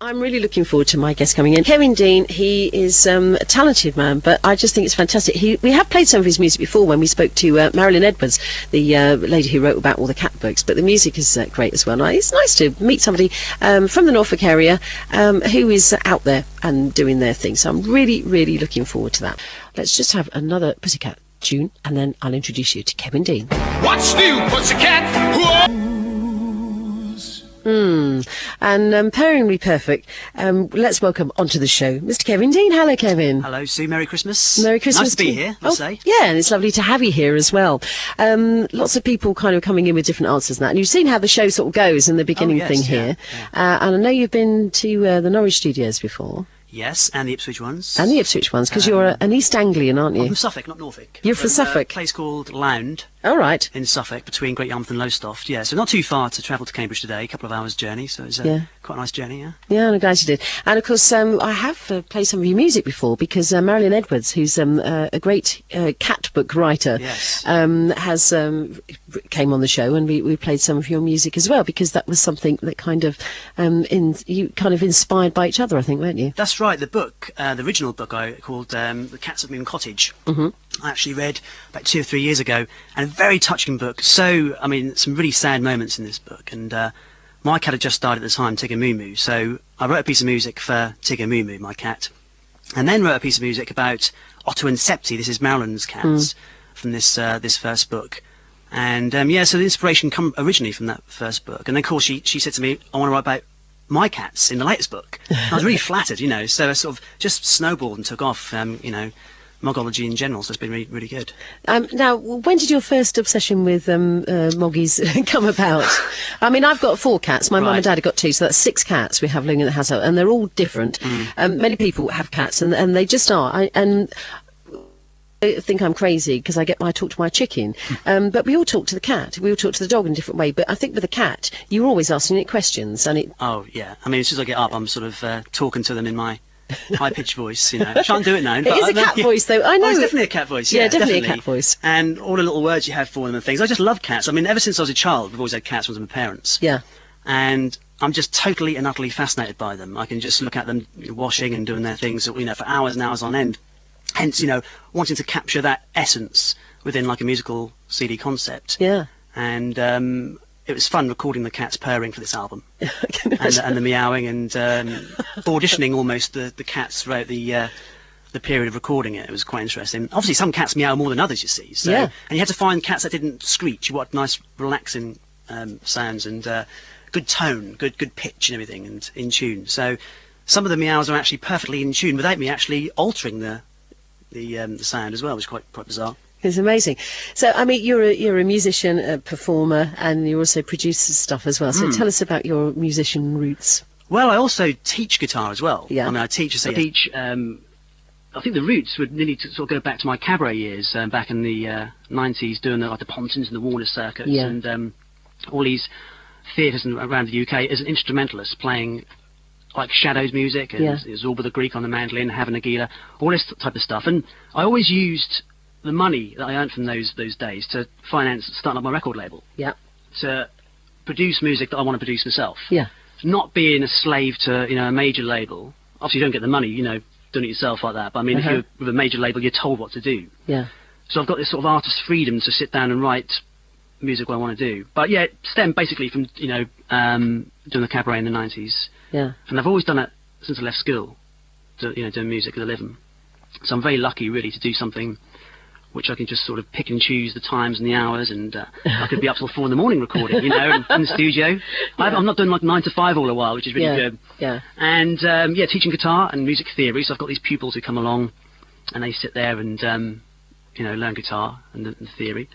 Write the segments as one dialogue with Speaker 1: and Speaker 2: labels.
Speaker 1: I'm really looking forward to my guest coming in. Kevin Dean, he is a talented man, but I just think it's fantastic. We have played some of his music before when we spoke to Marilyn Edwards, the lady who wrote about all the cat books, but the music is great as well. And it's nice to meet somebody from the Norfolk area who is out there and doing their thing. So I'm really, really looking forward to that. Let's just have another Pussycat tune, and then I'll introduce you to Kevin Dean.
Speaker 2: What's new, Pussycat? Whoa!
Speaker 1: And pairingly perfect. Let's welcome onto the show Mr. Kevin Dean. Hello, Kevin.
Speaker 3: Hello, Sue. Merry Christmas.
Speaker 1: Merry Christmas.
Speaker 3: Nice to be here, I say.
Speaker 1: Yeah, and it's lovely to have you here as well. Lots of people kind of coming in with different answers and that. And you've seen how the show sort of goes in the beginning thing here. Yeah. And I know you've been to the Norwich studios before.
Speaker 3: Yes, and the Ipswich ones.
Speaker 1: And the Ipswich ones, because you're an East Anglian, aren't you?
Speaker 3: I'm from Suffolk, not Norfolk.
Speaker 1: You're from Suffolk?
Speaker 3: A place called Lound.
Speaker 1: All right.
Speaker 3: In Suffolk, between Great Yarmouth and Lowestoft. Yeah, so not too far to travel to Cambridge today, a couple of hours' journey, so it's quite a nice journey, yeah. Yeah,
Speaker 1: I'm glad you did. And, of course, I have played some of your music before, because Marilyn Edwards, who's a great cat book writer, has came on the show, and we played some of your music as well, because that was something that kind of you kind of inspired by each other, I think, weren't you?
Speaker 3: That's right. The book, the original book I called The Cats of Moon Cottage, I actually read about 2 or 3 years ago, and a very touching book. So, I mean, some really sad moments in this book, and my cat had just died at the time, Tigger Moo Moo, so I wrote a piece of music for Tigger Moo Moo, my cat, and then wrote a piece of music about Otto and Septi. This is Marilyn's cats from this first book. And so the inspiration come originally from that first book, and then of course she said to me, I want to write about my cats in the latest book. I was really flattered, you know, so I sort of just snowballed and took off, you know, Mogology in general, so it's been really, really good.
Speaker 1: Now, when did your first obsession with Moggies come about? I mean, I've got 4 cats. My mum and dad have got 2, so that's 6 cats we have living in the household, and they're all different. Many people have cats, and they just are. I think I'm crazy because I talk to my chicken, but we all talk to the cat. We all talk to the dog in a different way. But I think with the cat, you're always asking it questions, and it.
Speaker 3: Oh yeah, I mean, as soon as I get up, I'm sort of talking to them in my high-pitched voice. You know, I shan't do it now.
Speaker 1: It is a cat voice, though. I know.
Speaker 3: Oh, it's definitely a cat voice. Yeah,
Speaker 1: definitely a cat voice.
Speaker 3: And all the little words you have for them and things. I just love cats. I mean, ever since I was a child, we've always had cats with my parents.
Speaker 1: Yeah.
Speaker 3: And I'm just totally and utterly fascinated by them. I can just look at them washing and doing their things, you know, for hours and hours on end. Hence, you know, wanting to capture that essence within like a musical CD concept.
Speaker 1: Yeah.
Speaker 3: And it was fun recording the cats purring for this album, and the meowing, and auditioning almost the cats throughout the period of recording it. It was quite interesting. Obviously, some cats meow more than others, you see. So, and you had to find cats that didn't screech. You want nice, relaxing sounds and good tone, good pitch, and everything, and in tune. So, some of the meows are actually perfectly in tune without me actually altering the sound as well, which is quite bizarre.
Speaker 1: It's amazing. So, I mean, you're a musician, a performer, and you also produce stuff as well. So, tell us about your musician roots.
Speaker 3: Well, I also teach guitar as well.
Speaker 1: Yeah.
Speaker 3: I mean, I teach. I think the roots would nearly sort of go back to my cabaret years, back in the 90s, doing the Pontons and the Warner circuits, and all these theatres around the UK as an instrumentalist, playing like Shadows music, and Zorba the Greek on the mandolin, Havana Gila, all this type of stuff. And I always used the money that I earned from those days to finance starting up my record label.
Speaker 1: Yeah.
Speaker 3: To produce music that I want to produce myself.
Speaker 1: Yeah.
Speaker 3: Not being a slave to, you know, a major label. Obviously you don't get the money, you know, doing it yourself like that. But I mean, if you're with a major label, you're told what to do.
Speaker 1: Yeah.
Speaker 3: So I've got this sort of artist freedom to sit down and write music what I want to do. But yeah, it stemmed basically from, you know, doing the cabaret in the 90s.
Speaker 1: Yeah.
Speaker 3: And I've always done it since I left school, doing music as a living. So I'm very lucky, really, to do something which I can just sort of pick and choose the times and the hours, and I could be up till 4 in the morning recording, you know, in the studio. I'm not doing like 9 to 5 all the while, which is really good.
Speaker 1: Yeah. And
Speaker 3: teaching guitar and music theory. So I've got these pupils who come along, and they sit there and you know, learn guitar and the theory.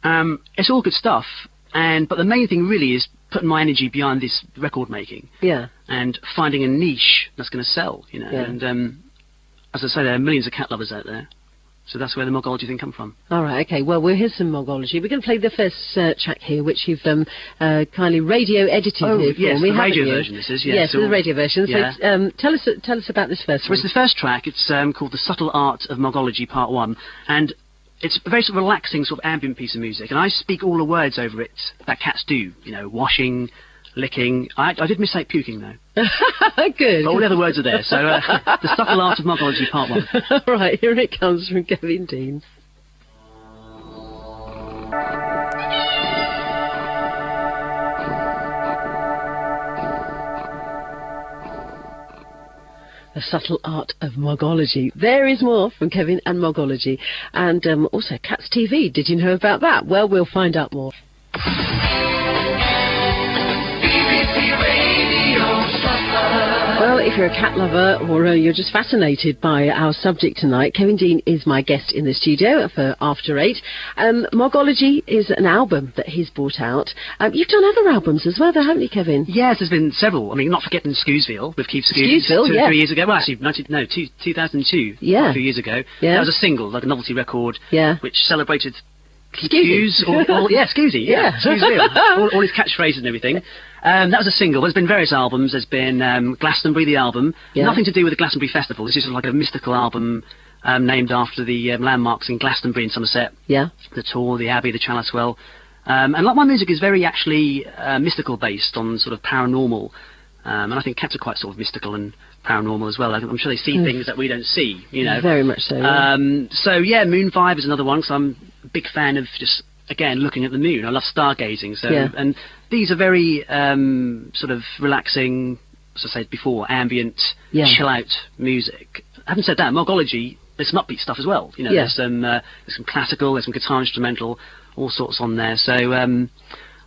Speaker 3: It's all good stuff, but the main thing really is putting my energy behind this record making.
Speaker 1: Yeah.
Speaker 3: And finding a niche that's going to sell, you know. Yeah. And as I say, there are millions of cat lovers out there. So that's where the Mogology thing come from.
Speaker 1: All right, okay. Well, we'll hear some Mogology. We're going to play the first track here, which you've kindly radio edited here for
Speaker 3: yes,
Speaker 1: me,
Speaker 3: the radio
Speaker 1: you?
Speaker 3: version this is, yes.
Speaker 1: Yes,
Speaker 3: so,
Speaker 1: the radio version.
Speaker 3: Yeah.
Speaker 1: So tell us about this first one.
Speaker 3: It's the first track. It's called The Subtle Art of Mogology Part 1. And it's a very sort of relaxing, sort of ambient piece of music. And I speak all the words over it that cats do. You know, washing, licking. I did mistake puking though.
Speaker 1: Good.
Speaker 3: But all the other words are there. So the subtle art of Mogology, part 1.
Speaker 1: Right, here it comes from Kevin Dean. The subtle art of Mogology. There is more from Kevin and Mogology. And also Cats TV. Did you know about that? Well, we'll find out more. Well, if you're a cat lover or you're just fascinated by our subject tonight, Kevin Dean is my guest in the studio for After 8. Mogology is an album that he's brought out. You've done other albums as well, though, haven't you, Kevin?
Speaker 3: Yes, there's been several. I mean, not forgetting Scoosville with Keith Scoos.
Speaker 1: Scoosville,
Speaker 3: 2
Speaker 1: yeah.
Speaker 3: or 3 years ago. Well, actually, 2002.
Speaker 1: Yeah.
Speaker 3: A few years ago.
Speaker 1: Yeah.
Speaker 3: That was a single, like a novelty record,
Speaker 1: Yeah.
Speaker 3: which celebrated
Speaker 1: Scoosy.
Speaker 3: Scoosy,
Speaker 1: Yeah.
Speaker 3: Scoosville. all his catchphrases and everything. That was a single. There's been various albums. There's been Glastonbury, the album.
Speaker 1: Yeah.
Speaker 3: Nothing to do with the Glastonbury Festival. This is like a mystical album named after the landmarks in Glastonbury in Somerset.
Speaker 1: Yeah.
Speaker 3: The Tor, the Abbey, the Chalice Well. And a lot of my music is very actually mystical based on sort of paranormal. And I think cats are quite sort of mystical and paranormal as well. I'm sure they see things that we don't see, you know.
Speaker 1: Very much so. Yeah.
Speaker 3: So yeah, Moon Vibe is another one, because I'm a big fan of just, again, looking at the moon. I love stargazing. So,
Speaker 1: Yeah.
Speaker 3: and these are very sort of relaxing, as I said before, ambient,
Speaker 1: Yeah.
Speaker 3: chill out music. Having said that, Mogology, there's some upbeat stuff as well. You know,
Speaker 1: Yeah.
Speaker 3: there's some classical, there's some guitar instrumental, all sorts on there. So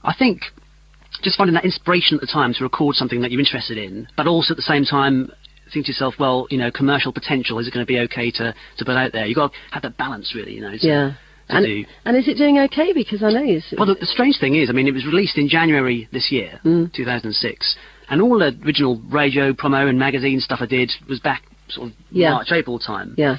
Speaker 3: I think just finding that inspiration at the time to record something that you're interested in, but also at the same time think to yourself, well, you know, commercial potential, is it going to be okay to put out there? You've got to have that balance, really, you know.
Speaker 1: Yeah.
Speaker 3: To do.
Speaker 1: And is it doing okay? Because I know it's...
Speaker 3: Well, the strange thing is, I mean, it was released in January this year, 2006, and all the original radio, promo and magazine stuff I did was back sort of
Speaker 1: Yeah.
Speaker 3: March, April time.
Speaker 1: Yeah.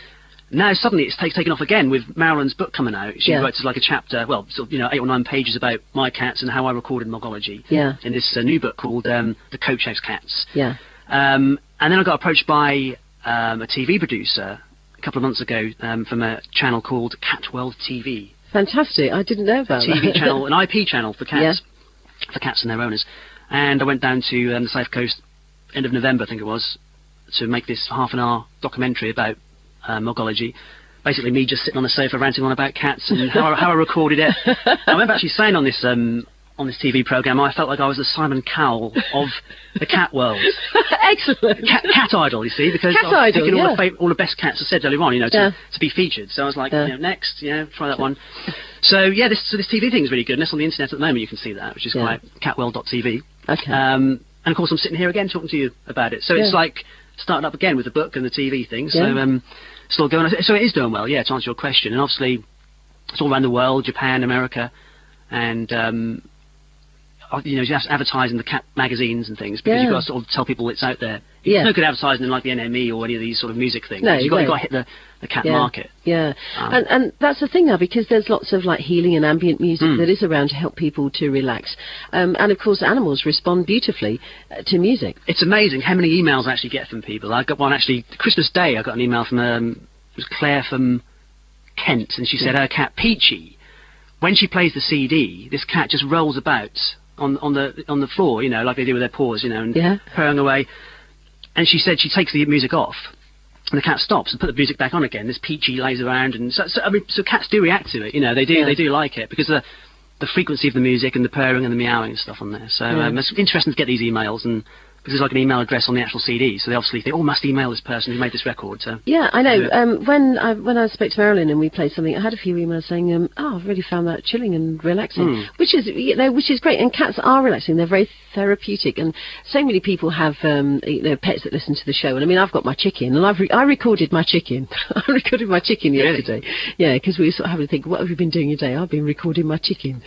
Speaker 3: Now suddenly it's taken off again with Marilyn's book coming out. She
Speaker 1: Yeah.
Speaker 3: wrote like a chapter, well, sort of, 8 or 9 pages about my cats and how I recorded Mogology.
Speaker 1: Yeah.
Speaker 3: In this new book called The Coach House Cats.
Speaker 1: Yeah.
Speaker 3: And then I got approached by a TV producer a couple of months ago from a channel called Cat World TV.
Speaker 1: Fantastic. I didn't know about
Speaker 3: TV
Speaker 1: that.
Speaker 3: channel, an IP channel for cats, for cats and their owners. And I went down to the South Coast, end of November, I think it was, to make this half-an-hour documentary about Mogology. Basically, me just sitting on the sofa ranting on about cats and how I recorded it. I remember actually saying on this TV program, I felt like I was the Simon Cowell of the cat world.
Speaker 1: Excellent.
Speaker 3: Cat idol, you see, because
Speaker 1: Cat
Speaker 3: I was
Speaker 1: idol,
Speaker 3: picking
Speaker 1: yeah.
Speaker 3: all the best cats I said earlier on, to be featured. So I was like, next, try that one. So yeah, this TV thing is really good, and it's on the internet at the moment. You can see that, which is quite catworld.tv.
Speaker 1: Okay.
Speaker 3: And of course, I'm sitting here again talking to you about it. So it's like starting up again with the book and the TV thing. So it's all going. So it is doing well. Yeah, to answer your question, and obviously it's all around the world, Japan, America, and just advertising the cat magazines and things, because you've got to sort of tell people it's out there.
Speaker 1: Yeah.
Speaker 3: It's no good advertising in like the NME or any of these sort of music things.
Speaker 1: No,
Speaker 3: You've got to hit the cat market.
Speaker 1: Yeah, and that's the thing now, because there's lots of like healing and ambient music that is around to help people to relax. And of course, animals respond beautifully to music.
Speaker 3: It's amazing how many emails I actually get from people. I got one actually, Christmas Day, I got an email from, it was Claire from Kent, and she said her cat Peachy, when she plays the CD, this cat just rolls about on the floor, like they do with their paws, and purring away. And she said she takes the music off, and the cat stops and put the music back on again. This Peachy lays around, and so cats do react to it. They do like it, because the frequency of the music and the purring and the meowing and stuff on there. So it's interesting to get these emails, and because there's like an email address on the actual CD, so they obviously think, must email this person who made this record. So
Speaker 1: yeah, I know. When I spoke to Marilyn and we played something, I had a few emails saying, I really found that chilling and relaxing, which is great. And cats are relaxing; they're very therapeutic. And so many people have pets that listen to the show. And I mean, I've got my chicken, and I recorded my chicken. I recorded my chicken yesterday. Yeah, because we were sort of having to think, what have you been doing today? I've been recording my chicken,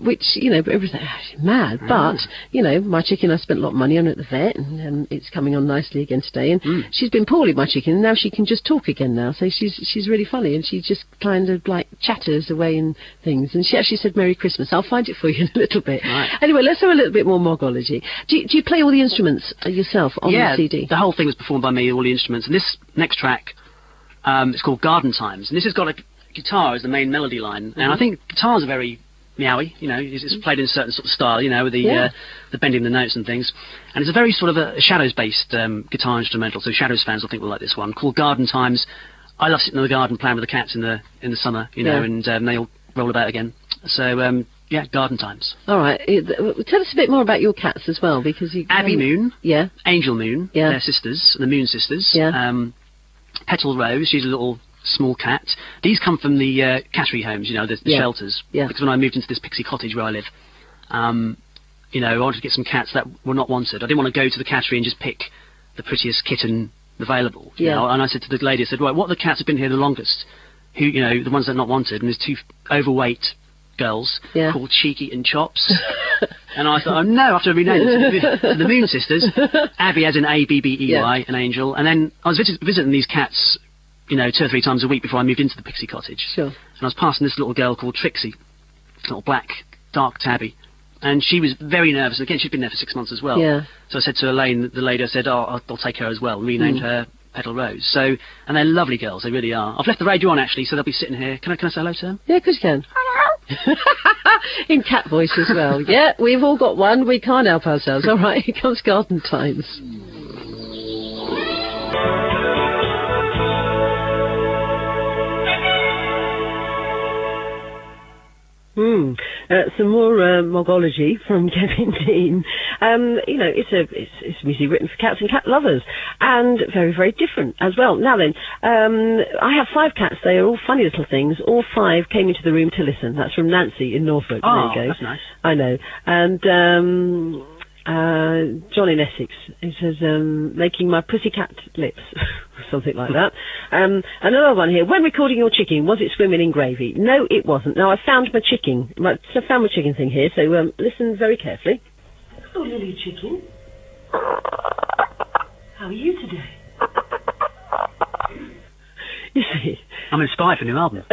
Speaker 1: which everyone's like, mad. But my chicken, I spent a lot of money on it at the vet, and it's coming on nicely again today. And she's been poorly, my chicken, and now she can just talk again now. So she's really funny, and she just kind of like chatters away and things. And she actually said Merry Christmas. I'll find it for you in a little bit.
Speaker 3: Right.
Speaker 1: Anyway, let's have a little bit more Mogology. Do you play all the instruments yourself on the CD?
Speaker 3: The whole thing was performed by me, all the instruments. And this next track, it's called Garden Times, and this has got a guitar as the main melody line. And I think guitars are very meowy, you know, it's played in a certain sort of style, you know, with the bending the notes and things. And it's a very sort of a shadows-based guitar instrumental, so Shadows fans will think will like this one, called Garden Times. I love sitting in the garden playing with the cats in the summer, you know, and they all roll about again. So, yeah, Garden Times.
Speaker 1: All right. Tell us a bit more about your cats as well, because you...
Speaker 3: Abby Moon.
Speaker 1: Yeah.
Speaker 3: Angel Moon.
Speaker 1: Yeah.
Speaker 3: They're sisters, the Moon sisters.
Speaker 1: Yeah.
Speaker 3: Petal Rose, she's a little small cat. These come from the cattery homes, you know, the shelters.
Speaker 1: Yeah.
Speaker 3: Because when I moved into this pixie cottage where I live, you know, I wanted to get some cats that were not wanted. I didn't want to go to the cattery and just pick the prettiest kitten available. You know? And I said to the lady, I said, right, what are the cats have been here the longest? Who, you know, the ones that are not wanted. And there's two overweight girls called Cheeky and Chops. And I thought, oh no, I have to rename them to the Moon sisters. Abby as in Abbey, an angel. And then I was visiting these cats, you know, 2 or 3 times a week before I moved into the pixie cottage.
Speaker 1: Sure.
Speaker 3: And I was passing this little girl called Trixie, little black, dark tabby. And she was very nervous. Again, she'd been there for 6 months as well. Yeah. So I said to Elaine, the lady, I said, oh, I'll take her as well. And renamed her Petal Rose. So, and they're lovely girls, they really are. I've left the radio on actually, so they'll be sitting here. Can I say hello to them?
Speaker 1: Yeah, of course you can. Hello. In cat voice as well. Yeah, we've all got one. We can't help ourselves. All right, here comes Garden Times. Some more Mogology from Kevin Dean. You know, it's music written for cats and cat lovers, and very, very different as well. Now then, I have 5 cats. They are all funny little things. All 5 came into the room to listen. That's from Nancy in Norfolk.
Speaker 3: Oh,
Speaker 1: there you go.
Speaker 3: That's nice.
Speaker 1: I know. And John in Essex, he says, making my pussycat lips, something like that. Another one here, when recording your chicken, was it swimming in gravy? No, it wasn't. Now, I found my chicken, thing here, so listen very carefully. Oh, Lily chicken, how are you today? You see,
Speaker 3: I'm inspired for a new album.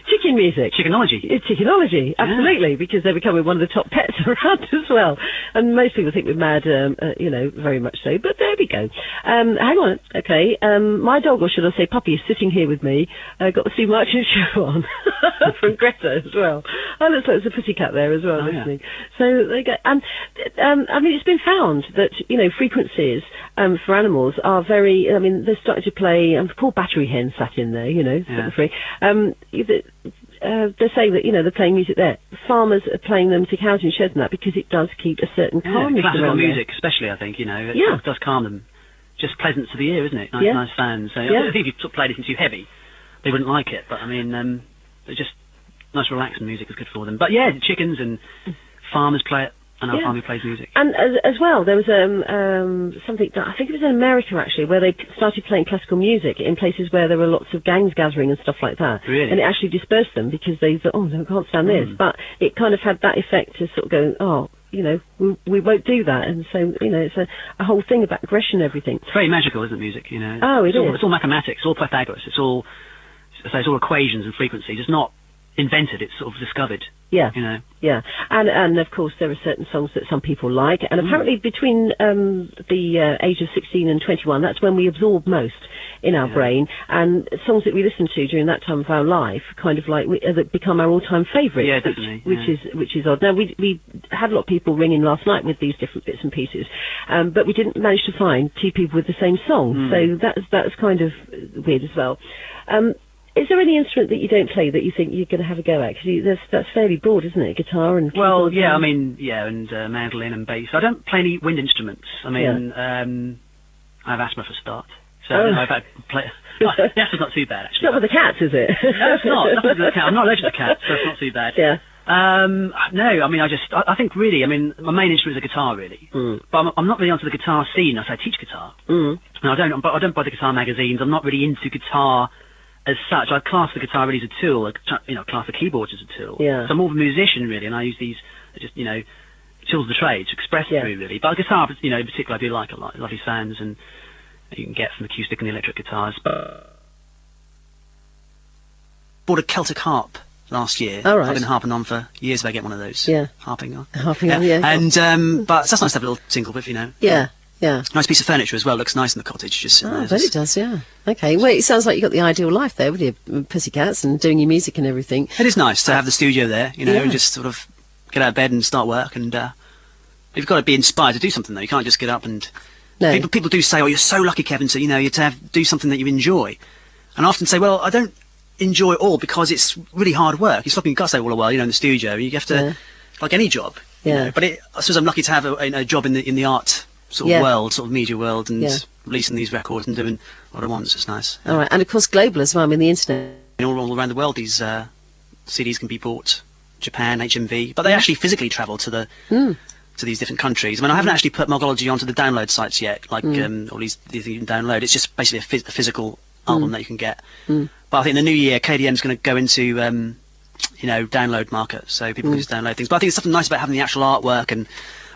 Speaker 1: Chicken music.
Speaker 3: Chickenology.
Speaker 1: It's Chickenology, absolutely, because they're becoming one of the top pets around as well. And most people think we're mad, you know, very much so. But there we go. Hang on, okay. My dog, or should I say puppy, is sitting here with me. Got the Sue Marchant show on from Greta as well. Oh, looks like there's a pussycat there as well, listening. So there you go. And I mean, it's been found that, you know, frequencies for animals are very. I mean, they're starting to play. Poor battery hen sat in there, you know, free. They're saying that, you know, they're playing music there. Farmers are playing them to cows and sheds and that because it does keep a certain calmness
Speaker 3: classical
Speaker 1: around
Speaker 3: music,
Speaker 1: there.
Speaker 3: especially, I think, you know, it does calm them. Just pleasant to the ear, isn't it? Nice fans. So I think if you sort of played anything too heavy, they wouldn't like it. But I mean, they're just nice, relaxing music is good for them. But yeah, the chickens and farmers play it. And our family plays music. And
Speaker 1: as well, there was something that I think it was in America actually, where they started playing classical music in places where there were lots of gangs gathering and stuff like that.
Speaker 3: Really?
Speaker 1: And it actually dispersed them because they thought, oh, no, I can't stand this. But it kind of had that effect to sort of go, oh, you know, we won't do that. And so, you know, it's a whole thing about aggression and everything.
Speaker 3: It's very magical, isn't music? You know.
Speaker 1: Oh, it's
Speaker 3: all mathematics. It's all Pythagoras. It's all equations and frequencies. It's not invented. It's sort of discovered.
Speaker 1: Yeah,
Speaker 3: you know.
Speaker 1: Yeah, and of course there are certain songs that some people like, and apparently between the age of 16 and 21, that's when we absorb most in our brain, and songs that we listen to during that time of our life, kind of like that become our all-time favourites.
Speaker 3: Yeah, definitely.
Speaker 1: Which is odd. Now we had a lot of people ring in last night with these different bits and pieces, but we didn't manage to find 2 people with the same song, so that's kind of weird as well. Is there any instrument that you don't play that you think you're going to have a go at? Because that's fairly broad, isn't it? Guitar and
Speaker 3: well, yeah, I mean, and mandolin and bass. I don't play any wind instruments. I mean, I have asthma for a start, so I don't know if I play. The asthma's not too bad actually.
Speaker 1: Not with the cats, is it?
Speaker 3: No, it's not. Nothing to do with the cat. I'm not allergic to cats, so it's not too bad.
Speaker 1: Yeah.
Speaker 3: No, I mean, I think really, I mean, my main instrument is a guitar, really. But I'm not really onto the guitar scene. I teach guitar. And I don't buy the guitar magazines. I'm not really into guitar as such. I class the guitar really as a tool, class the keyboards as a tool. Yeah. So I'm more of a musician, really, and I use these just, you know, tools of the trade to express through, really. But a guitar, you know, in particular, I do like a lot. Lovely sounds, and you can get from acoustic and electric guitars. Bought a Celtic harp last year.
Speaker 1: Oh, right.
Speaker 3: I've been harping on for years if I get one of those.
Speaker 1: Yeah.
Speaker 3: Harping on.
Speaker 1: Harping on, yeah.
Speaker 3: And, but that's nice to have a little tinkle with, you know.
Speaker 1: Yeah. Yeah.
Speaker 3: Nice piece of furniture as well. Looks nice in the cottage. Just sitting
Speaker 1: Oh, I
Speaker 3: there.
Speaker 1: bet it does, yeah. Okay, well, it sounds like you've got the ideal life there with your pussycats and doing your music and everything.
Speaker 3: It is nice to have the studio there, you know,
Speaker 1: Yeah.
Speaker 3: and just sort of get out of bed and start work. And you've got to be inspired to do something, though. You can't just get up and...
Speaker 1: No.
Speaker 3: People do say, oh, you're so lucky, Kevin, so, you know, do something that you enjoy. And I often say, well, I don't enjoy it all because it's really hard work. It's something you've got to say all a while, you know, in the studio. You have to,
Speaker 1: Yeah.
Speaker 3: like any job. You
Speaker 1: Yeah.
Speaker 3: know, but I suppose I'm lucky to have a job in the art sort of
Speaker 1: Yeah.
Speaker 3: world, sort of media world, and
Speaker 1: Yeah.
Speaker 3: releasing these records and doing what I want. It's nice.
Speaker 1: All right, and of course global as well. I mean, the internet.
Speaker 3: All around the world, these CDs can be bought. Japan, HMV, but they actually physically travel to these different countries. I mean, I haven't actually put Mogology onto the download sites yet, like all these you can download. It's just basically a physical album that you can get. But I think in the new year, KDM's going to go into you know, download market, so people can just download things. But I think there's something nice about having the actual artwork and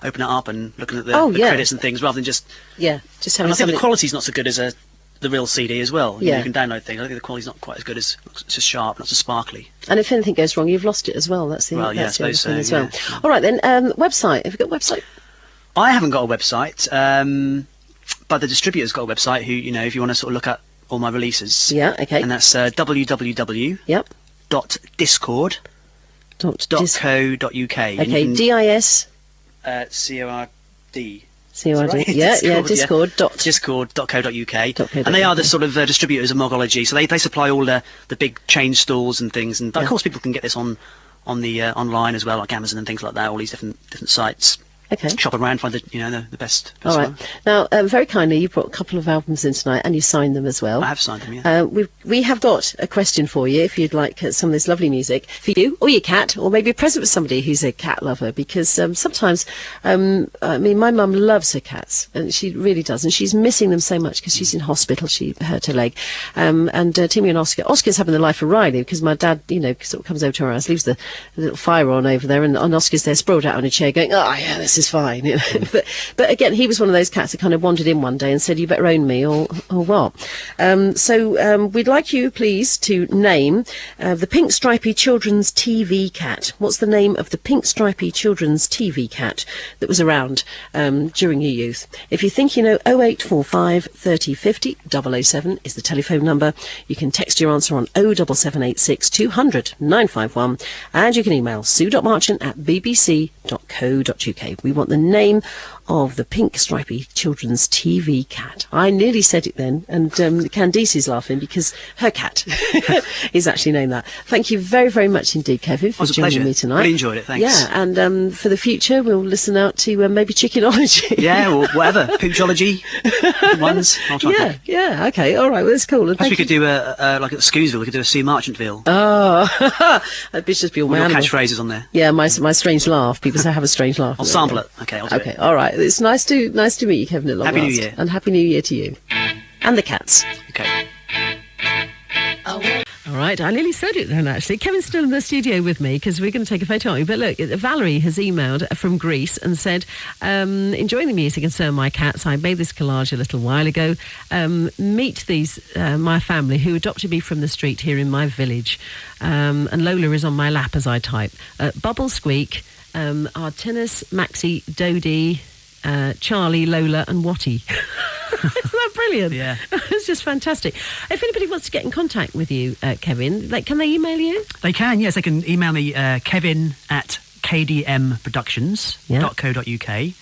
Speaker 3: open it up and looking at the credits and things, rather than just...
Speaker 1: Yeah, just
Speaker 3: I
Speaker 1: having
Speaker 3: think
Speaker 1: something.
Speaker 3: the quality's not so good as the real CD as well. You know,
Speaker 1: Yeah.
Speaker 3: you can download things. I think the quality's not quite as good as... It's just sharp, not so sparkly.
Speaker 1: And if anything goes wrong, you've lost it as well. That's the,
Speaker 3: Well, yeah,
Speaker 1: that's the
Speaker 3: I
Speaker 1: other
Speaker 3: suppose
Speaker 1: thing
Speaker 3: so,
Speaker 1: as well.
Speaker 3: yeah.
Speaker 1: All right then, website. Have you got a website?
Speaker 3: I haven't got a website, but the distributor's got a website who, you know, if you want to sort of look at all my releases.
Speaker 1: Yeah, okay.
Speaker 3: And that's www.discord.co.uk.
Speaker 1: Yep. Okay, DIS.
Speaker 3: CORD.
Speaker 1: CORD.
Speaker 3: Right?
Speaker 1: Yeah, yeah,
Speaker 3: Discord,
Speaker 1: Discord.
Speaker 3: Discord.co.uk. And they are the sort of distributors of Mogology, so they supply all the big chain stores and things. And of course, people can get this on the online as well, like Amazon and things like that. All these different sites.
Speaker 1: Okay.
Speaker 3: Shop around, find the best.
Speaker 1: All right.
Speaker 3: one.
Speaker 1: Now, very kindly, you brought a couple of albums in tonight, and you signed them as well.
Speaker 3: I have signed them. Yeah.
Speaker 1: We have got a question for you, if you'd like some of this lovely music for you or your cat, or maybe a present for somebody who's a cat lover, because sometimes, I mean, my mum loves her cats, and she really does, and she's missing them so much because she's in hospital. She hurt her leg, and Timmy and Oscar's having the life of Riley, because my dad, you know, sort of comes over to her house, leaves the little fire on over there, and Oscar's there sprawled out on a chair going, oh yeah, this is fine. You know? but again, he was one of those cats that kind of wandered in one day and said, you better own me or what. So we'd like you, please, to name the pink stripy children's TV cat. What's the name of the pink stripy children's TV cat that was around during your youth? If you think you know, 0845 30 50 007 is the telephone number. You can text your answer on 07786 200 951, and you can email sue.marchant@bbc.co.uk. We want the name of the pink stripy children's TV cat. I nearly said it then, and Candice is laughing because her cat is actually named that. Thank you very, very much indeed, Kevin, for
Speaker 3: It was a
Speaker 1: joining
Speaker 3: pleasure.
Speaker 1: me tonight.
Speaker 3: Really enjoyed it, thanks.
Speaker 1: Yeah, and for the future, we'll listen out to maybe Chickenology.
Speaker 3: Yeah, or whatever. Poochology. Ones. I'll try and think.
Speaker 1: Yeah, okay, all right, well, that's cool. And
Speaker 3: Perhaps we
Speaker 1: thank
Speaker 3: could
Speaker 1: you.
Speaker 3: do like at Scoosville, we could do a Sue Marchantville.
Speaker 1: Oh, that'd just be all my
Speaker 3: All your
Speaker 1: animal.
Speaker 3: catchphrases on there.
Speaker 1: Yeah, my strange laugh, because I have a strange laugh.
Speaker 3: I'll sample it. Okay, I'll do
Speaker 1: Okay,
Speaker 3: it.
Speaker 1: all right. It's nice to meet you, Kevin, at long
Speaker 3: Happy New
Speaker 1: last.
Speaker 3: Year.
Speaker 1: And Happy New Year to you. And the cats.
Speaker 3: Okay.
Speaker 1: All right, I nearly said it then, actually. Kevin's still in the studio with me because we're going to take a photo of you. But look, Valerie has emailed from Greece and said, enjoying the music and so are my cats. I made this collage a little while ago. Meet these, my family, who adopted me from the street here in my village. And Lola is on my lap as I type. Bubble Squeak, Artenis, Maxie, Dodie, Charlie, Lola and Watty. Isn't that brilliant?
Speaker 3: Yeah.
Speaker 1: It's just fantastic. If anybody wants to get in contact with you, Kevin, can they email you?
Speaker 3: They can, yes. They can email me kevin@kdmproductions.co.uk.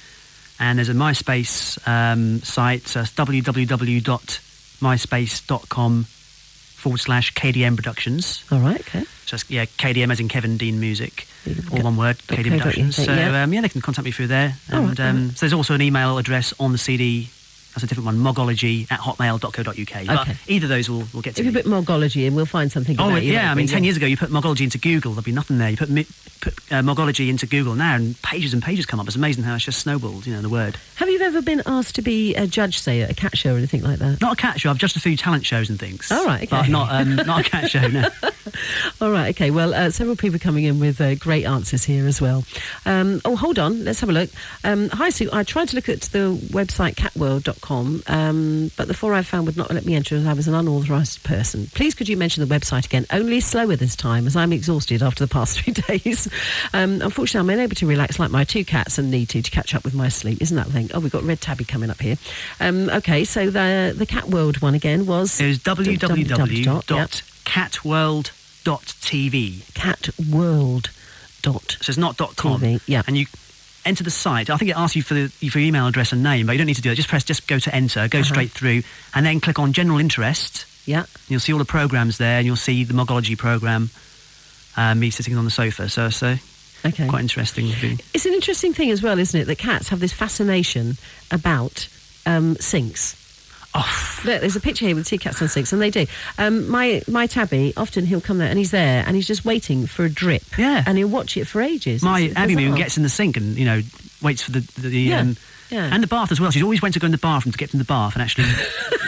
Speaker 3: And there's a MySpace site, so it's www.myspace.com/KDM Productions.
Speaker 1: All right, okay.
Speaker 3: So it's, KDM as in Kevin Dean Music, all one word, KDM Productions. So they can contact me through there. And so there's also an email address on the CD. That's a different one, mogology@hotmail.co.uk. But either of those will get to
Speaker 1: If
Speaker 3: me.
Speaker 1: you put Mogology in, we'll find something
Speaker 3: Oh,
Speaker 1: about you.
Speaker 3: yeah, I mean, 10
Speaker 1: yeah.
Speaker 3: years ago, you put Mogology into Google, there'd be nothing there. You put Mogology into Google now, and pages come up. It's amazing how it's just snowballed, the word.
Speaker 1: Have you ever been asked to be a judge, say, at a cat show or anything like that?
Speaker 3: Not a cat show, I've judged a few talent shows and things.
Speaker 1: All right, okay.
Speaker 3: But not a cat show, no.
Speaker 1: All right, okay. Well, several people coming in with great answers here as well. Hold on. Let's have a look. Hi, Sue. I tried to look at the website catworld.com, but the 4 I found would not let me enter as I was an unauthorised person. Please could you mention the website again? Only slower this time, as I'm exhausted after the past 3 days. Unfortunately, I'm unable to relax like my 2 cats and need to catch up with my sleep. Isn't that the thing? Oh, we've got Red Tabby coming up here. Okay, so the Cat World one again was...
Speaker 3: It was www.catworld.tv.
Speaker 1: Catworld.
Speaker 3: So it's not .com.
Speaker 1: TV, yeah.
Speaker 3: And you enter the site. I think it asks you for your email address and name, but you don't need to do it. Just go to enter, go straight through, and then click on General Interest.
Speaker 1: Yeah.
Speaker 3: You'll see all the programmes there, and you'll see the Mogology programme, me sitting on the sofa. So
Speaker 1: okay.
Speaker 3: Quite interesting.
Speaker 1: It's an interesting thing as well, isn't it, that cats have this fascination about sinks.
Speaker 3: Oh.
Speaker 1: Look, there's a picture here with 2 cats on sinks, and they do. My Tabby, often he'll come there, and he's there, and he's just waiting for a drip.
Speaker 3: Yeah.
Speaker 1: And he'll watch it for ages.
Speaker 3: My
Speaker 1: It's
Speaker 3: Abby
Speaker 1: bizarre.
Speaker 3: gets in the sink and, waits for the
Speaker 1: Yeah.
Speaker 3: and the bath as well. She's always went to go in the bathroom to get in the bath and actually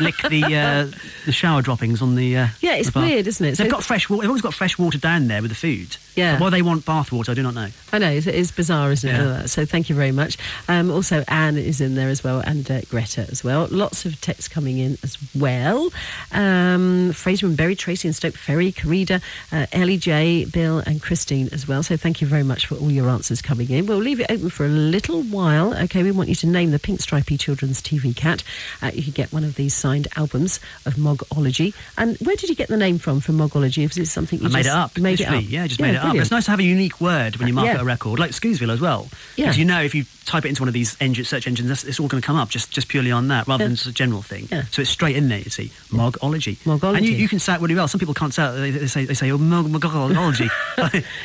Speaker 3: lick the shower droppings on the
Speaker 1: Yeah, it's
Speaker 3: the bath.
Speaker 1: weird, isn't it?
Speaker 3: They've got fresh water. They've always got fresh water down there with the food.
Speaker 1: Yeah.
Speaker 3: But why they want bath water, I do not know.
Speaker 1: I know, it's bizarre, isn't it?
Speaker 3: Yeah.
Speaker 1: So thank you very much. Also, Anne is in there as well, and Greta as well. Lots of texts coming in as well. Fraser and Berry, Tracy and Stoke Ferry, Carida, Ellie J, Bill and Christine as well. So thank you very much for all your answers coming in. We'll leave it open for a little while. Okay, we want you to name the pink stripy children's TV cat. You can get one of these signed albums of Mogology. And where did you get the name from Mogology? Was it something you
Speaker 3: I made it up.
Speaker 1: Made it
Speaker 3: literally.
Speaker 1: up?
Speaker 3: Yeah, just made it up.
Speaker 1: Brilliant.
Speaker 3: It's nice to have a unique word when you market
Speaker 1: Yeah.
Speaker 3: a record, like Scoosville as well.
Speaker 1: Yeah.
Speaker 3: Because if you type it into one of these search engines, it's all going to come up just purely on that, rather than just a general thing.
Speaker 1: Yeah.
Speaker 3: So it's straight in there, you see. Mogology.
Speaker 1: Mogology.
Speaker 3: And you can say it really well. Some people can't say it. They say oh, Mogology.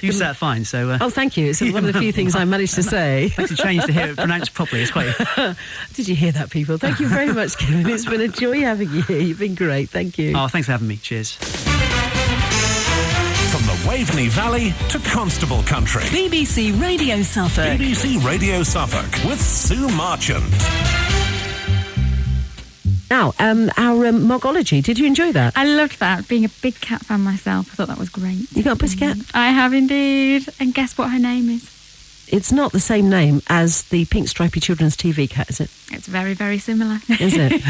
Speaker 3: You say it fine. So.
Speaker 1: Oh, thank you. It's one of the few things I managed to say.
Speaker 3: Makes a change to hear it pronounced properly. It's quite...
Speaker 1: Did you hear that, people? Thank you very much, Kevin. It's been a joy having you here. You've been great. Thank you.
Speaker 3: Oh, thanks for having me. Cheers.
Speaker 4: From the Waveney Valley to Constable Country.
Speaker 5: BBC Radio Suffolk.
Speaker 4: BBC Radio Suffolk with Sue Marchant.
Speaker 1: Now, our Mogology. Did you enjoy that?
Speaker 6: I loved that. Being a big cat fan myself, I thought that was great.
Speaker 1: You got a pussycat?
Speaker 6: I have indeed. And guess what her name is?
Speaker 1: It's not the same name as the pink stripy children's TV cat, is it?
Speaker 6: It's very, very similar.
Speaker 1: Is it?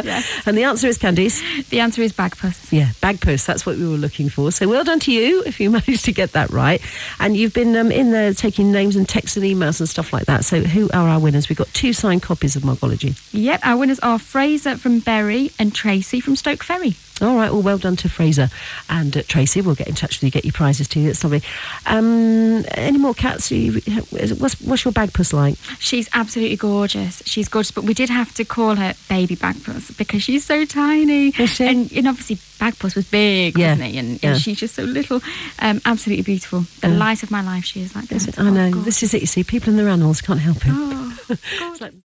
Speaker 6: Yes.
Speaker 1: And the answer is, Candice?
Speaker 6: The answer is Bagpuss.
Speaker 1: Yeah, Bagpuss. That's what we were looking for. So well done to you if you managed to get that right. And you've been in there taking names and texts and emails and stuff like that. So who are our winners? We've got 2 signed copies of Mogology.
Speaker 6: Yep, our winners are Fraser from Bury and Tracy from Stoke Ferry.
Speaker 1: All right, well done to Fraser and Tracy. We'll get in touch with you, get your prizes to you. That's lovely. Any more cats? What's your Bagpuss like?
Speaker 6: She's absolutely gorgeous. She's gorgeous, but we did have to call her Baby Bagpuss because she's so tiny.
Speaker 1: Is she?
Speaker 6: And obviously Bagpuss was big,
Speaker 1: Yeah.
Speaker 6: wasn't he? And
Speaker 1: Yeah.
Speaker 6: she's just so little. Absolutely beautiful. The light of my life she is like that.
Speaker 1: I know.
Speaker 6: Oh,
Speaker 1: This is it, you see. People and their animals can't help it.
Speaker 6: Oh,
Speaker 1: It's like